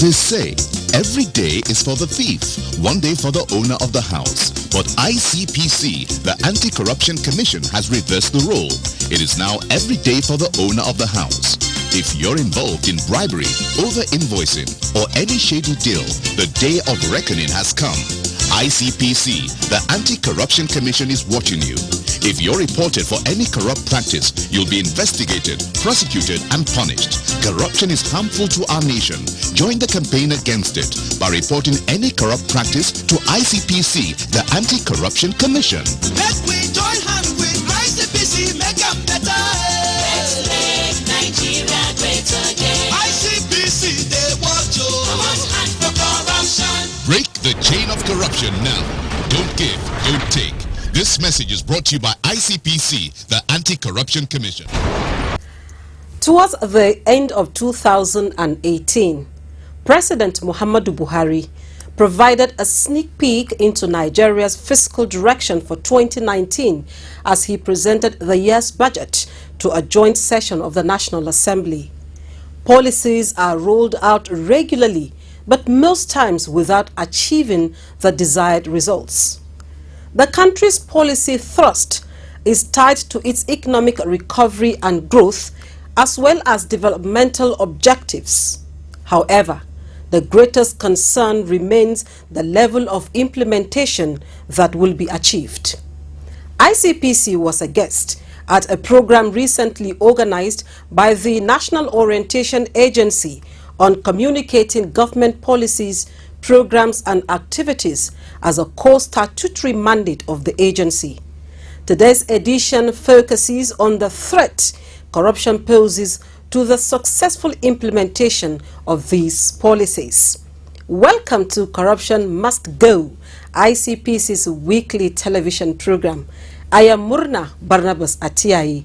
They say every day is for the thief, one day for the owner of the house. But ICPC, the Anti-Corruption Commission, has reversed the role. It is now every day for the owner of the house. If you're involved in bribery, over-invoicing, or any shady deal, the day of reckoning has come. ICPC, the Anti-Corruption Commission, is watching you. If you're reported for any corrupt practice, you'll be investigated, prosecuted, and punished. Corruption is harmful to our nation. Join the campaign against it by reporting any corrupt practice to ICPC, the Anti-Corruption Commission. Let we join hands with ICPC, make them better. Let's make Nigeria great again. ICPC, they want you. Come on, for corruption. Break the chain of corruption now. Don't give, don't take. This message is brought to you by ICPC, the Anti-Corruption Commission. Towards the end of 2018, President Muhammadu Buhari provided a sneak peek into Nigeria's fiscal direction for 2019 as he presented the year's budget to a joint session of the National Assembly. Policies are rolled out regularly, but most times without achieving the desired results. The country's policy thrust is tied to its economic recovery and growth, as well as developmental objectives. However, the greatest concern remains the level of implementation that will be achieved. ICPC was a guest at a program recently organized by the National Orientation Agency on communicating government policies, programs and activities as a core statutory mandate of the agency. Today's edition focuses on the threat corruption poses to the successful implementation of these policies. Welcome to Corruption Must Go, ICPC's weekly television program. I am Murna Barnabas Atiai.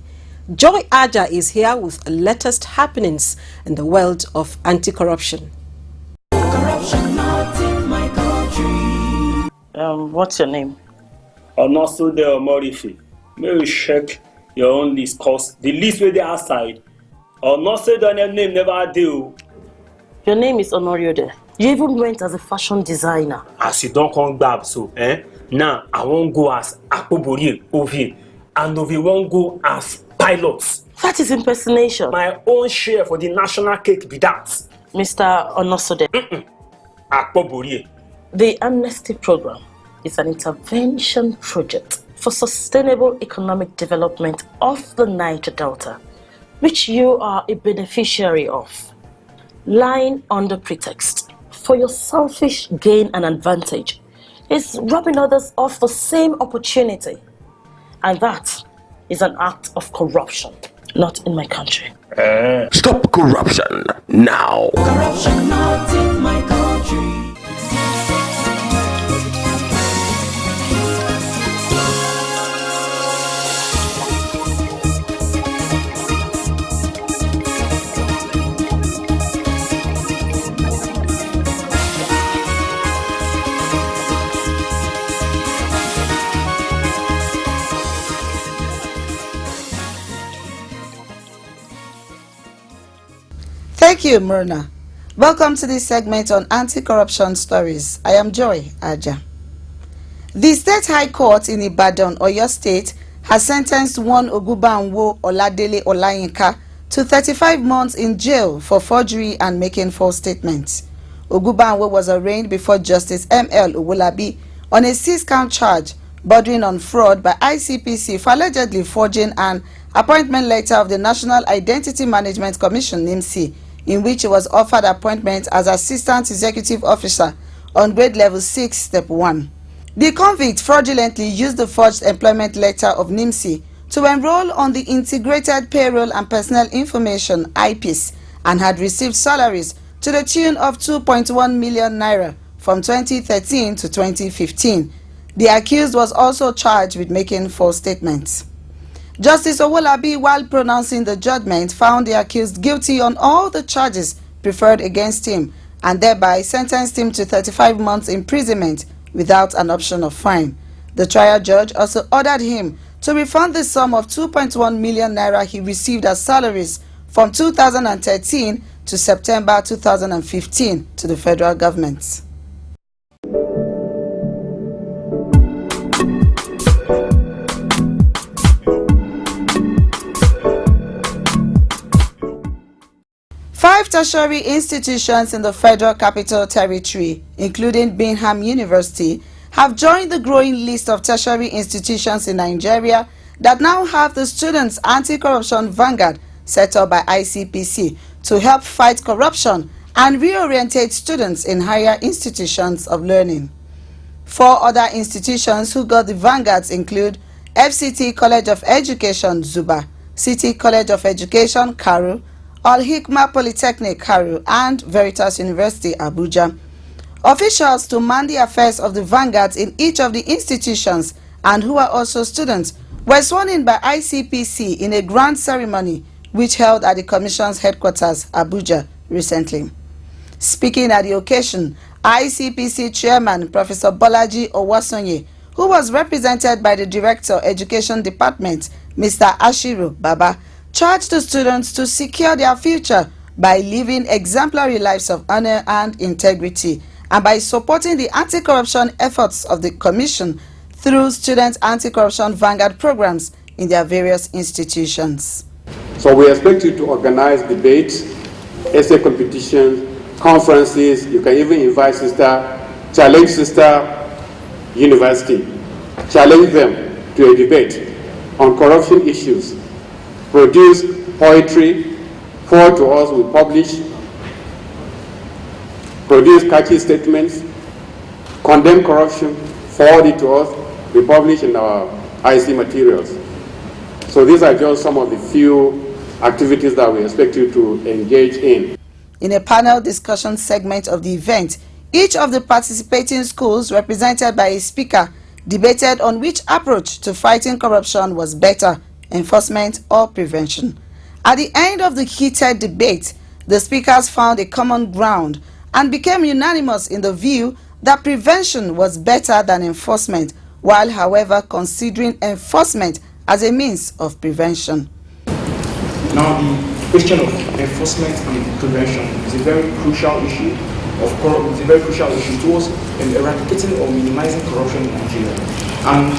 Joy Aja is here with latest happenings in the world of anti-corruption. Corruption not in my country. What's your name? Onosude Omorife. May we check your own list, cause the list where they outside. Onosude name never do. Your name is Onoriode. You even went as a fashion designer. As you don't come back, so now I won't go as Akpobori Ovi, and Ovi won't go as pilots. That is impersonation. My own share for the national cake be that. Mr. Onosode. Akpobori. The Amnesty Program is an intervention project for sustainable economic development of the Niger Delta, which you are a beneficiary of. Lying under pretext for your selfish gain and advantage is robbing others of the same opportunity. And that is an act of corruption, not in my country. Stop corruption now. Corruption not in my country. Thank you, Myrna. Welcome to this segment on anti-corruption stories. I am Joy Aja. The State High Court in Ibadan, Oyo State, has sentenced one Ogubanwo Oladele Olayinka to 35 months in jail for forgery and making false statements. Ogubanwo was arraigned before Justice M.L. Owolabi on a 6-count charge bordering on fraud by ICPC for allegedly forging an appointment letter of the National Identity Management Commission (NIMC), in which he was offered appointment as Assistant Executive Officer on grade level 6, step 1. The convict fraudulently used the forged employment letter of NIMC to enroll on the Integrated Payroll and Personnel Information (IPIS) and had received salaries to the tune of 2.1 million naira from 2013 to 2015. The accused was also charged with making false statements. Justice Owolabi, while pronouncing the judgment, found the accused guilty on all the charges preferred against him and thereby sentenced him to 35 months imprisonment without an option of fine. The trial judge also ordered him to refund the sum of 2.1 million naira he received as salaries from 2013 to September 2015 to the federal government. Five tertiary institutions in the Federal Capital Territory, including Bingham University, have joined the growing list of tertiary institutions in Nigeria that now have the Students Anti-Corruption Vanguard set up by ICPC to help fight corruption and reorientate students in higher institutions of learning. Four other institutions who got the vanguards include FCT College of Education, Zuba, City College of Education, Karu, Al-Hikmah Polytechnic, Karu, and Veritas University, Abuja. Officials to man the affairs of the vanguards in each of the institutions and who are also students were sworn in by ICPC in a grand ceremony which held at the Commission's headquarters, Abuja, recently. Speaking at the occasion, ICPC Chairman Professor Bolaji Owasonye, who was represented by the Director Education Department, Mr. Ashiru Baba, charged the students to secure their future by living exemplary lives of honor and integrity and by supporting the anti-corruption efforts of the Commission through Student Anti-Corruption Vanguard programs in their various institutions. So we expect you to organize debates, essay competitions, conferences. You can even invite challenge sister university, challenge them to a debate on corruption issues. Produce poetry, forward to us, we publish, produce catchy statements, condemn corruption, forward it to us, we publish in our IC materials. So these are just some of the few activities that we expect you to engage in. In a panel discussion segment of the event, each of the participating schools, represented by a speaker, debated on which approach to fighting corruption was better, enforcement or prevention. At the end of the heated debate, the speakers found a common ground and became unanimous in the view that prevention was better than enforcement, while however considering enforcement as a means of prevention. Now the question of enforcement and prevention is a very crucial issue towards eradicating or minimizing corruption in Nigeria. And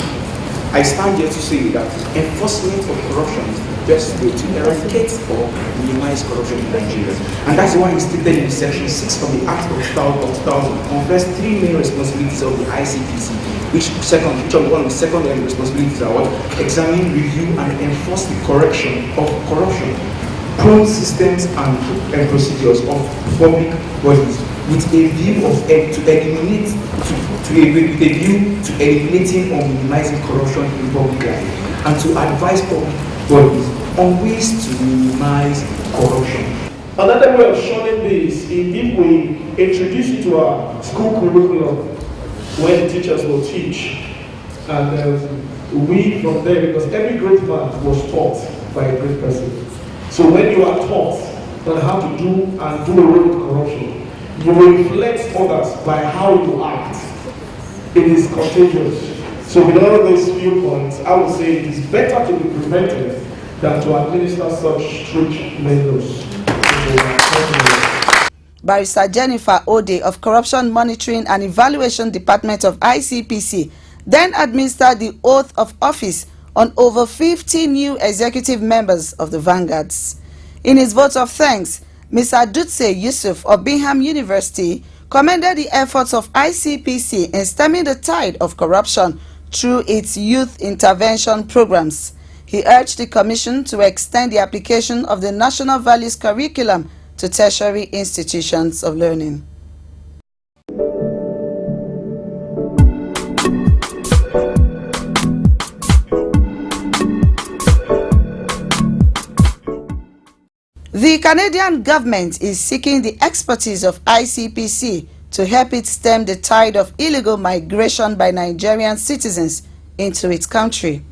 I stand here to say that enforcement of corruption is the best way to eradicate or minimize corruption in Nigeria. And that's why it's stated in Section 6 of the Act of 2000 confers three main responsibilities of the ICPC, which one of the second responsibilities are what? Examine, review, and enforce the correction of corruption, prone systems and procedures of public bodies with a view of eliminating or minimizing corruption in public life, and to advise public bodies on ways to minimize corruption. Another way of showing this is if we introduce you to our school curriculum where the teachers will teach, and we from there, because every great man was taught by a great person. So when you are taught on how to do away with corruption, you will reflect others by how you act. It is contagious. So with all of these few points, I would say it is better to be prevented than to administer such strict measures. Barrister Jennifer Ode of Corruption Monitoring and Evaluation Department of ICPC then administered the oath of office on over 50 new executive members of the vanguards. In his vote of thanks, Mr. Dutse Yusuf of Bingham University commended the efforts of ICPC in stemming the tide of corruption through its youth intervention programs. He urged the Commission to extend the application of the National Values Curriculum to tertiary institutions of learning. The Canadian government is seeking the expertise of ICPC to help it stem the tide of illegal migration by Nigerian citizens into its country.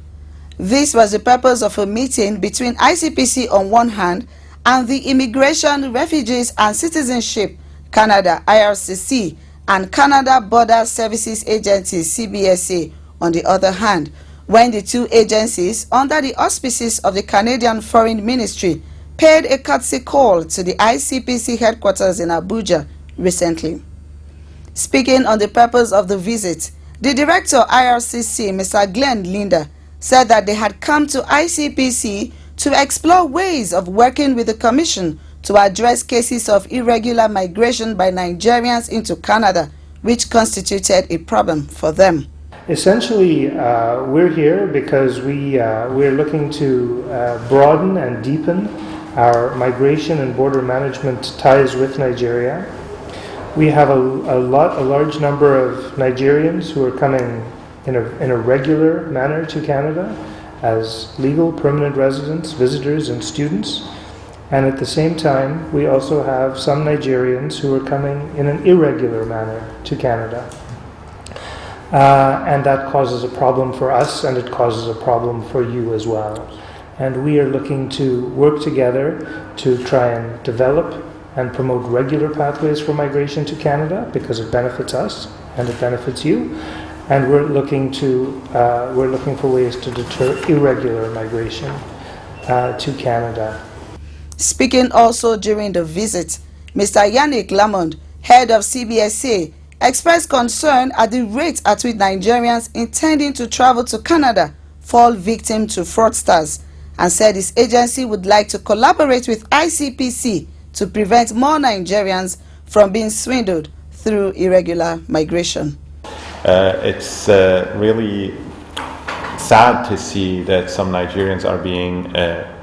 This was the purpose of a meeting between ICPC on one hand and the Immigration, Refugees and Citizenship Canada IRCC and Canada Border Services Agency CBSA on the other hand, when the two agencies, under the auspices of the Canadian Foreign Ministry, paid a courtesy call to the ICPC headquarters in Abuja recently. Speaking on the purpose of the visit, the Director IRCC, Mr. Glenn Linda, said that they had come to ICPC to explore ways of working with the Commission to address cases of irregular migration by Nigerians into Canada, which constituted a problem for them. Essentially, we're here because we're looking to broaden and deepen our migration and border management ties with Nigeria. We have a large number of Nigerians who are coming in a regular manner to Canada as legal permanent residents, visitors, and students. And at the same time, we also have some Nigerians who are coming in an irregular manner to Canada. And that causes a problem for us, and it causes a problem for you as well. And we are looking to work together to try and develop and promote regular pathways for migration to Canada because it benefits us and it benefits you. And we're looking for ways to deter irregular migration to Canada. Speaking also during the visit, Mr. Yannick Lamond, head of CBSA, expressed concern at the rate at which Nigerians intending to travel to Canada fall victim to fraudsters, and said his agency would like to collaborate with ICPC to prevent more Nigerians from being swindled through irregular migration. It's really sad to see that some Nigerians are being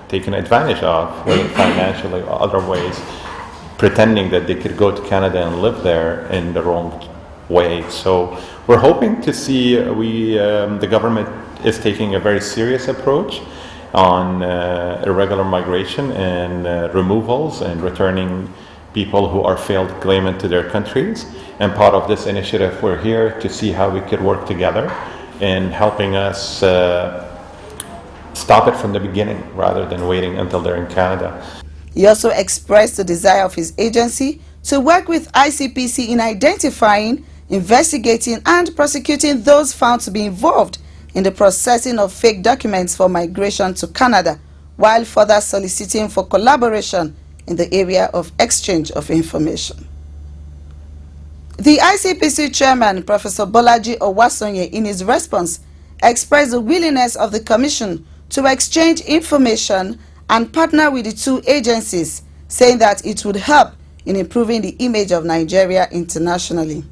taken advantage of, whether financially or other ways, pretending that they could go to Canada and live there in the wrong way. So we're hoping to see the government is taking a very serious approach on irregular migration and removals and returning people who are failed claimant to their countries. And part of this initiative, we're here to see how we could work together in helping us stop it from the beginning rather than waiting until they're in Canada. He also expressed the desire of his agency to work with ICPC in identifying, investigating, and prosecuting those found to be involved in the processing of fake documents for migration to Canada, while further soliciting for collaboration in the area of exchange of information. The ICPC chairman, Professor Bolaji Owasonye, in his response, expressed the willingness of the Commission to exchange information and partner with the two agencies, saying that it would help in improving the image of Nigeria internationally.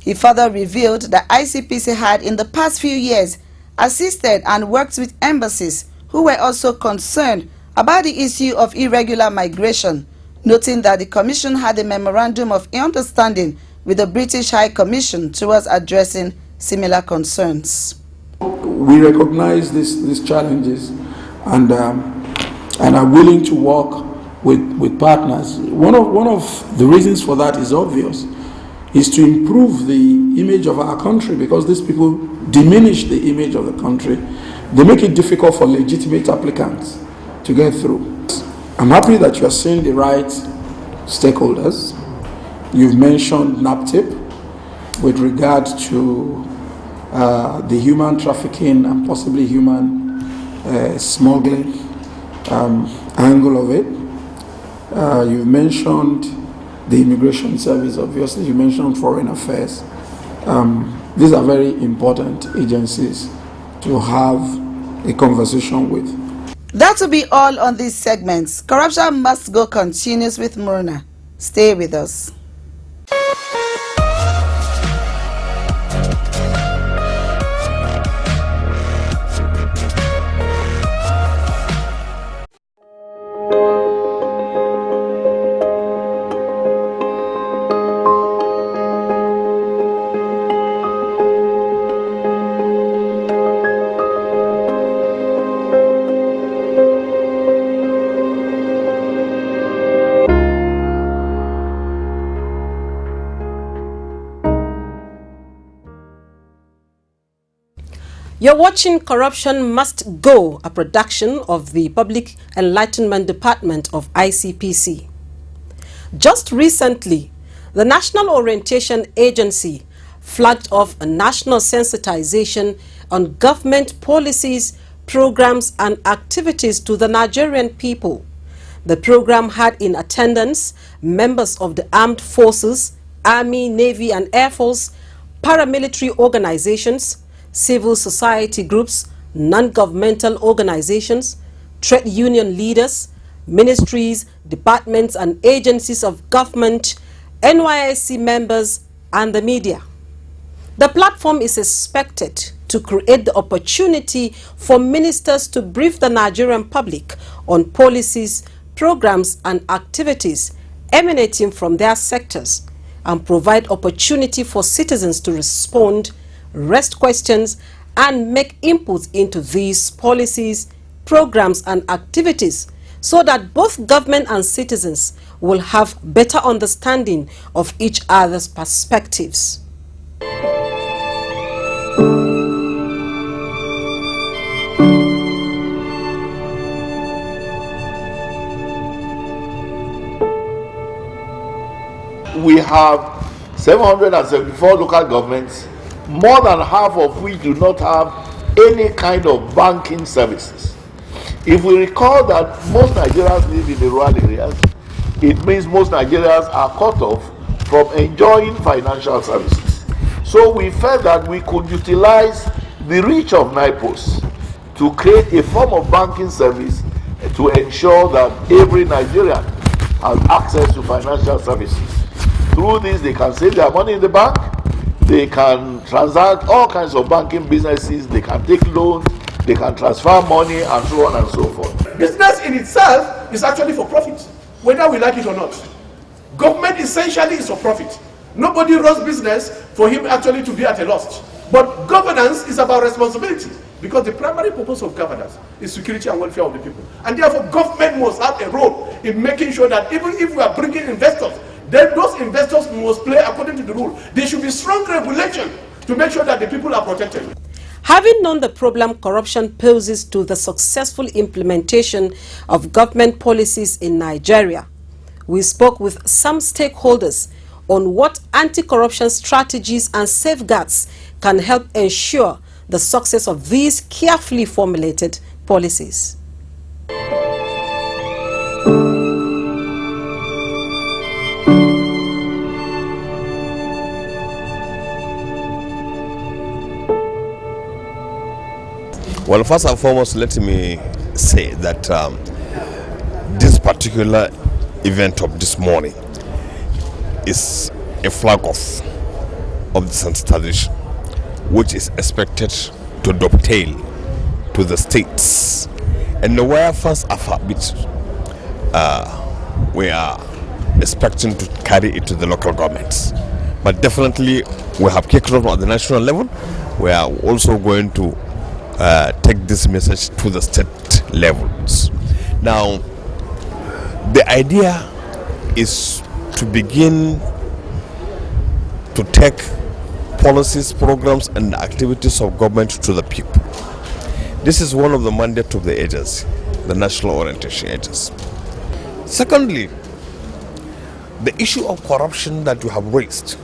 He further revealed that ICPC had in the past few years assisted and worked with embassies who were also concerned about the issue of irregular migration, noting that the Commission had a memorandum of understanding with the British High Commission towards addressing similar concerns. We recognize these challenges and are willing to work with partners. One of the reasons for that is obvious, is to improve the image of our country, because these people diminish the image of the country. They make it difficult for legitimate applicants to get through. I'm happy that you are seeing the right stakeholders. You've mentioned NAPTIP with regard to the human trafficking and possibly human smuggling angle of it. You've mentioned the Immigration Service, obviously. You mentioned Foreign Affairs. These are very important agencies to have a conversation with. That will be all on these segments. Corruption Must Go continues with Murna. Stay with us. You're watching Corruption Must Go, a production of the Public Enlightenment Department of ICPC. Just recently, the National Orientation Agency flagged off a national sensitization on government policies, programs, and activities to the Nigerian people. The program had in attendance members of the armed forces, Army, Navy and Air Force, paramilitary organizations, civil society groups, non-governmental organizations, trade union leaders, ministries, departments and agencies of government, NYSC members and the media. The platform is expected to create the opportunity for ministers to brief the Nigerian public on policies, programs and activities emanating from their sectors and provide opportunity for citizens to respond, raise questions and make inputs into these policies, programs and activities so that both government and citizens will have better understanding of each other's perspectives. We have 774 local governments, more than half of which do not have any kind of banking services. If we recall that most Nigerians live in the rural areas, it means most Nigerians are cut off from enjoying financial services. So we felt that we could utilize the reach of NIPOS to create a form of banking service to ensure that every Nigerian has access to financial services. Through this, they can save their money in the bank, they can transact all kinds of banking businesses, they can take loans, they can transfer money and so on and so forth. Business in itself is actually for profit, whether we like it or not. Government essentially is for profit. Nobody runs business for him actually to be at a loss. But governance is about responsibility, because the primary purpose of governance is security and welfare of the people. And therefore, government must have a role in making sure that even if we are bringing investors, then those investors must play according to the rule. There should be strong regulation to make sure that the people are protected. Having known the problem corruption poses to the successful implementation of government policies in Nigeria, we spoke with some stakeholders on what anti-corruption strategies and safeguards can help ensure the success of these carefully formulated policies. Well, first and foremost, let me say that this particular event of this morning is a flag off of the sensitization, which is expected to dovetail to the states. And where first alphabet, we are expecting to carry it to the local governments. But definitely, we have kicked off at the national level. We are also going to take this message to the state levels. Now, the idea is to begin to take policies, programs and activities of government to the people. This is one of the mandates of the agency, the National Orientation Agency. Secondly, the issue of corruption that you have raised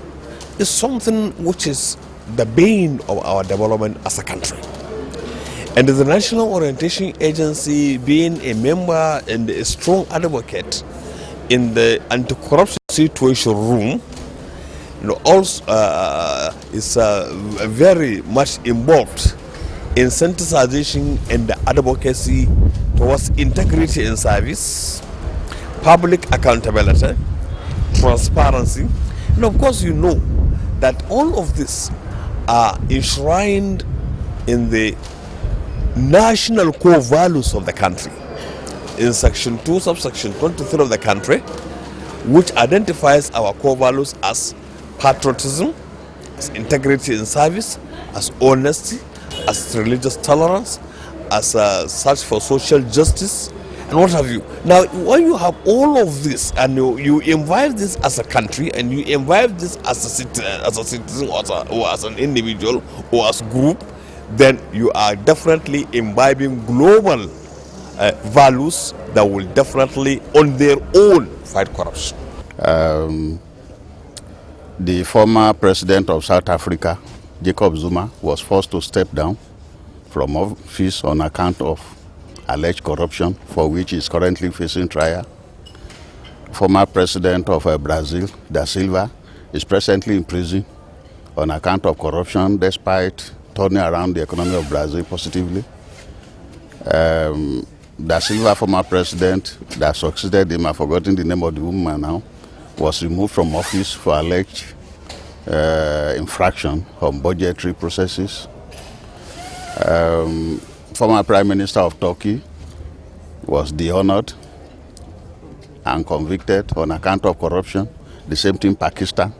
is something which is the bane of our development as a country. And the National Orientation Agency, being a member and a strong advocate in the anti-corruption situation room, also is very much involved in sensitization and the advocacy towards integrity in service, public accountability, transparency. And of course, you know that all of this are enshrined in the national core values of the country in section 2 subsection 23 of the country, which identifies our core values as patriotism, as integrity in service, as honesty, as religious tolerance, as a search for social justice and what have you. Now, when you have all of this and you imbibe this as a country and you imbibe this as a citizen or as an individual or as a group, then you are definitely imbibing global values that will definitely on their own fight corruption. The former president of South Africa, Jacob Zuma, was forced to step down from office on account of alleged corruption, for which he is currently facing trial. Former president of Brazil, Da Silva, is presently in prison on account of corruption, despite turning around the economy of Brazil positively. Da Silva, former president that succeeded him, I've forgotten the name of the woman now, was removed from office for alleged infraction on budgetary processes. Former Prime Minister of Turkey was dehonored and convicted on account of corruption. The same thing Pakistan.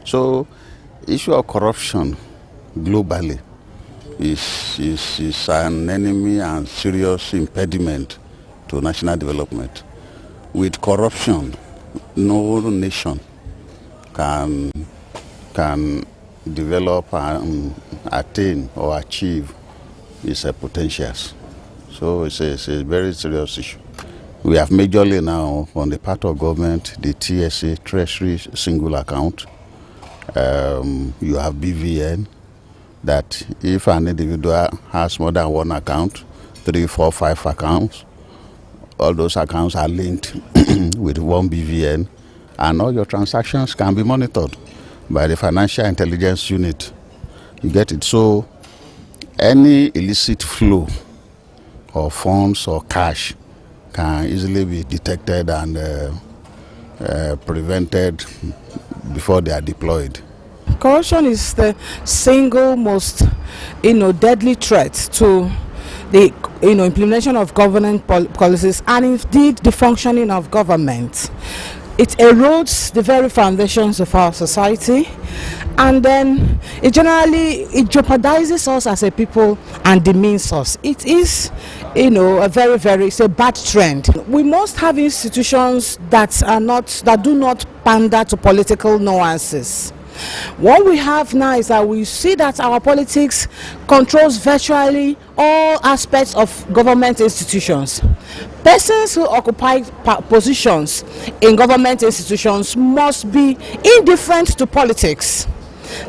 So, issue of corruption globally is an enemy and serious impediment to national development. With corruption, no nation can develop and attain or achieve its potentials. So it's a very serious issue. We have majorly now on the part of government the TSA, Treasury Single Account. You have BVN, that if an individual has more than one account, 3, 4, 5 accounts, all those accounts are linked with one BVN, and all your transactions can be monitored by the Financial Intelligence Unit. You get it? So any illicit flow of funds or cash can easily be detected and prevented before they are deployed. Corruption is the single most, deadly threat to the, implementation of government policies and indeed the functioning of government. It erodes the very foundations of our society, and then it jeopardizes us as a people and demeans us. It is, it's a bad trend. We must have institutions that do not pander to political nuances. What we have now is that we see that our politics controls virtually all aspects of government institutions. Persons who occupy positions in government institutions must be indifferent to politics.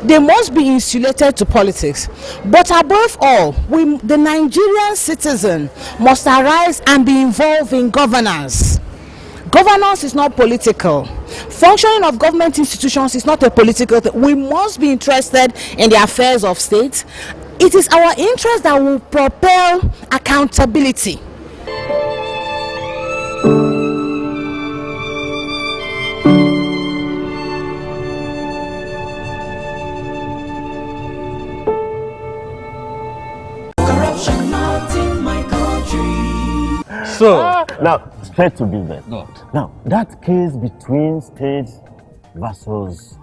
They must be insulated to politics. But above all, the Nigerian citizen must arise and be involved in governance. Governance is not political. Functioning of government institutions is not a political thing. We must be interested in the affairs of state. It is our interest that will propel accountability. Corruption not in my country. So, now, straight to business. Now, that case between State versus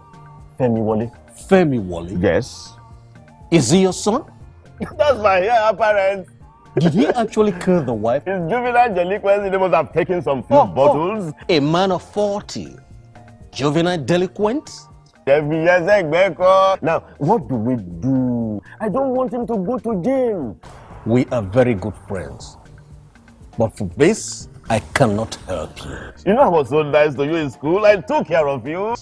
Femi Wole. Femi Wole? Yes. Is he your son? That's my apparent. Did he actually kill the wife? His juvenile delinquency, they must have taken some few bottles. A man of 40. Juvenile delinquent? Now, what do we do? I don't want him to go to jail. We are very good friends. But for this, I cannot help you. You know I was so nice to you in school. I took care of you.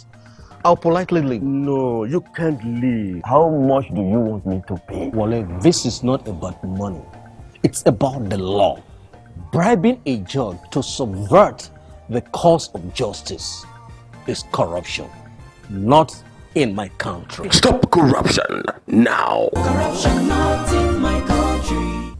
I'll politely leave. No, you can't leave. How much do you want me to pay? Wale, this is not about money. It's about the law. Bribing a judge to subvert the cause of justice is corruption. Not in my country. Stop corruption now. Corruption not in my country.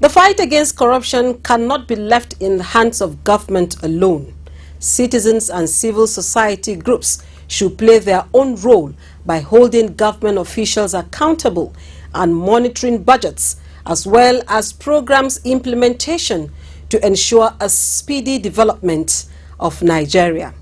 The fight against corruption cannot be left in the hands of government alone. Citizens and civil society groups should play their own role by holding government officials accountable and monitoring budgets, as well as programs implementation to ensure a speedy development of Nigeria.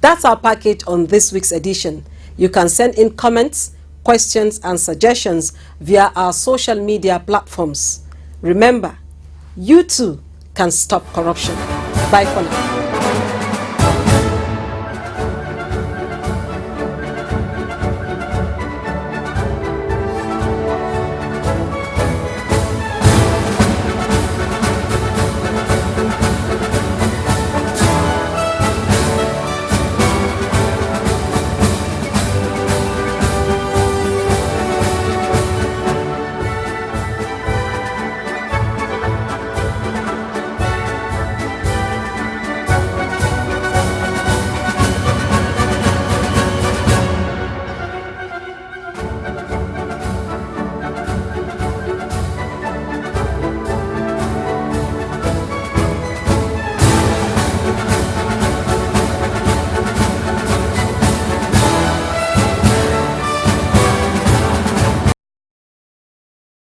That's our package on this week's edition. You can send in comments, questions and suggestions via our social media platforms. Remember, you too can stop corruption. Bye for now.